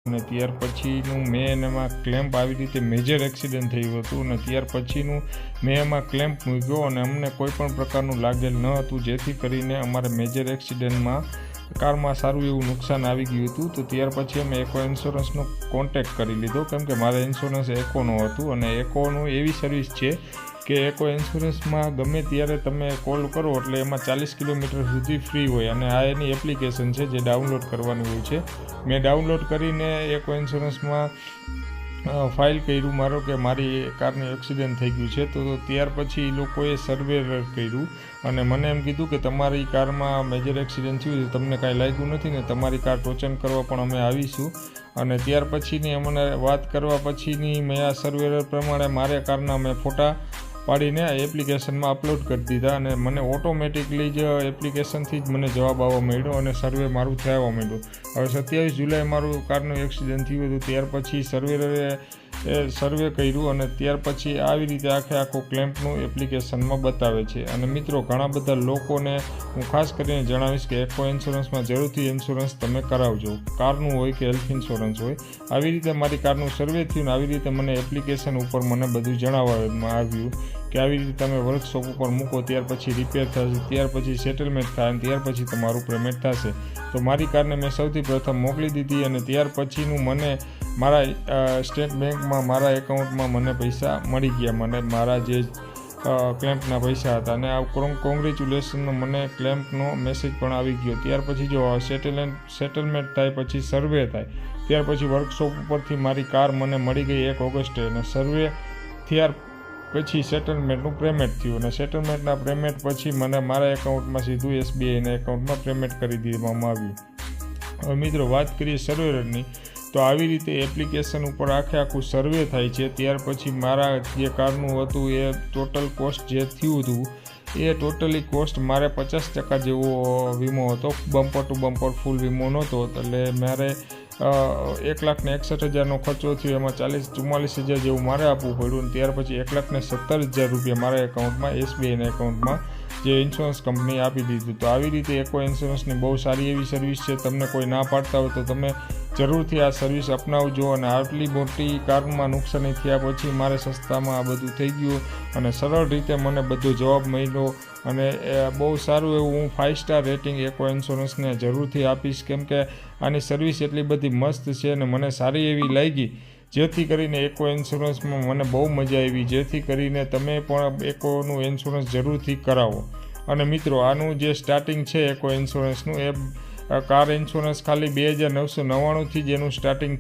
અને ત્યાર પછીનું મેં એમાં ક્લેમ્પ આવી રીતે મેજર એક્સિડન્ટ થયું હતું અને ત્યાર પછીનું મેં એમાં ક્લેમ્પ મૂક્યો અને અમને કોઈ પણ પ્રકારનું લાગેલ ન હતું, જેથી કરીને અમારે મેજર એક્સિડન્ટમાં કારમાં સારું એવું નુકસાન આવી ગયું હતું. તો ત્યાર પછી અમે એકો ઇન્સ્યોરન્સનો કોન્ટેક્ટ કરી લીધો, કેમ કે મારે ઇન્સ્યોરન્સ એકોનું હતું અને એકોનું એવી સર્વિસ છે કે એકો ઇન્સ્યોરન્સમાં ગમે ત્યારે તમે કોલ કરો એટલે એમાં 40 કિલોમીટર સુધી ફ્રી હોય અને આ એની એપ્લિકેશન છે જે ડાઉનલોડ કરવાની હોય છે. મેં ડાઉનલોડ કરીને એકો ઇન્સ્યોરન્સમાં ફાઇલ કર્યું મારો કે મારી કારનું એક્સિડન્ટ થઈ ગયું છે. તો ત્યાર પછી એ લોકોએ સર્વે કર્યું અને મને એમ કીધું કે તમારી કારમાં મેજર એક્સિડન્ટ થયું છે, તમને કાંઈ લાગ્યું નથી ને, તમારી કાર ટોચન કરવા પણ અમે આવીશું. અને ત્યાર પછીની અમને વાત કરવા પછીની મેં આ સર્વેર પ્રમાણે મારે કારના મેં ફોટા પાડીને આ એપ્લિકેશનમાં અપલોડ કરી દીધા અને મને ઓટોમેટિકલી જ એપ્લિકેશનથી જ મને જવાબ આવવા માંડ્યો અને સર્વે મારું થવા માંડ્યું. હવે 27 જુલાઈ મારું કારનું એક્સિડન્ટ થયું હતું. ત્યાર પછી સર્વે કર્યું અને ત્યાર પછી આવી રીતે આખો ક્લેમ્પનું એપ્લિકેશનમાં બતાવે છે. અને મિત્રો, ઘણા બધા લોકોને હું ખાસ કરીને જણાવીશ કે એકો ઇન્સ્યોરન્સમાં જરૂરથી ઇન્સ્યોરન્સ તમે કરાવજો, કારનું હોય કે હેલ્થ ઇન્સ્યોરન્સ હોય. આવી રીતે મારી કારનું સર્વે થયું ને આવી રીતે મને એપ્લિકેશન ઉપર મને બધું જણાવવામાં આવ્યું કે આવી રીતે તમે વર્કશોપ ઉપર મૂકો, ત્યાર પછી રિપેર થશે, ત્યાર પછી સેટલમેન્ટ થાય અને ત્યાર પછી તમારું પેમેન્ટ થશે. તો મારી કારને મેં સૌથી પ્રથમ મોકલી દીધી અને ત્યાર પછીનું મને મારા સ્ટેટ બેંકમાં મારા એકાઉન્ટમાં મને પૈસા મળી ગયા, મને મારા જે ક્લેમ્પના પૈસા હતા અને આ કોંગ્રેચ્યુલેશનનો મને ક્લેમ્પનો મેસેજ પણ આવી ગયો. ત્યાર પછી જો સેટલમેન્ટ થાય, પછી સર્વે થાય, ત્યાર પછી વર્કશોપ ઉપરથી મારી કાર મને મળી ગઈ 1 ઓગસ્ટે અને સર્વે ત્યાર પછી સેટલમેન્ટનું પેમેન્ટ થયું અને સેટલમેન્ટના પેમેન્ટ પછી મને મારા એકાઉન્ટમાં સીધું SBIના એકાઉન્ટમાં પેમેન્ટ કરી દેવામાં આવ્યું. હવે મિત્રો, વાત કરીએ સર્વેરની, તો આવી રીતે એપ્લિકેશન ઉપર આખું સર્વે થાય છે. ત્યાર પછી મારા જે કારનું હતું એ ટોટલ કોસ્ટ જે થયું હતું એ ટોટલી કોસ્ટ મારે 50% જેવો વીમો હતો, બમ્પર ટુ બમ્પર ફૂલ વીમો નહોતો. એટલે મારે 1,61,000નો ખર્ચો થયો, એમાં 44,000 જેવું મારે આપવું પડ્યું અને ત્યાર પછી 1,17,000 રૂપિયા મારા એકાઉન્ટમાં SBIના એકાઉન્ટમાં જે ઇન્સ્યોરન્સ કંપની આપી દીધું. તો આવી રીતે એકો ઇન્સ્યોરન્સની બહુ સારી એવી સર્વિસ છે. તમને કોઈ ના પાડતા હોય તો તમે જરૂરથી આ સર્વિસ અપનાવજો. અને આટલી મોટી કારમાં નુકસાની થયા પછી મારે સસ્તામાં આ બધું થઈ ગયું અને સરળ રીતે મને બધો જવાબ મળ્યો અને બહુ સારું એવું હું 5 સ્ટાર રેટિંગ એકો ઇન્સ્યોરન્સને જરૂરથી આપીશ, કેમ કે આની સર્વિસ એટલી બધી મસ્ત છે અને મને સારી એવી લાગી, જેથી કરીને એકો ઇન્સ્યોરન્સમાં મને બહુ મજા આવી. જેથી કરીને તમે પણ એકોનું ઇન્સ્યોરન્સ જરૂરથી કરાવો. અને મિત્રો, આનું જે સ્ટાર્ટિંગ છે એકો ઇન્સ્યોરન્સનું, એ કાર ઇન્સ્યોરન્સ ખાલી 2,999થી જ એનું સ્ટાર્ટિંગ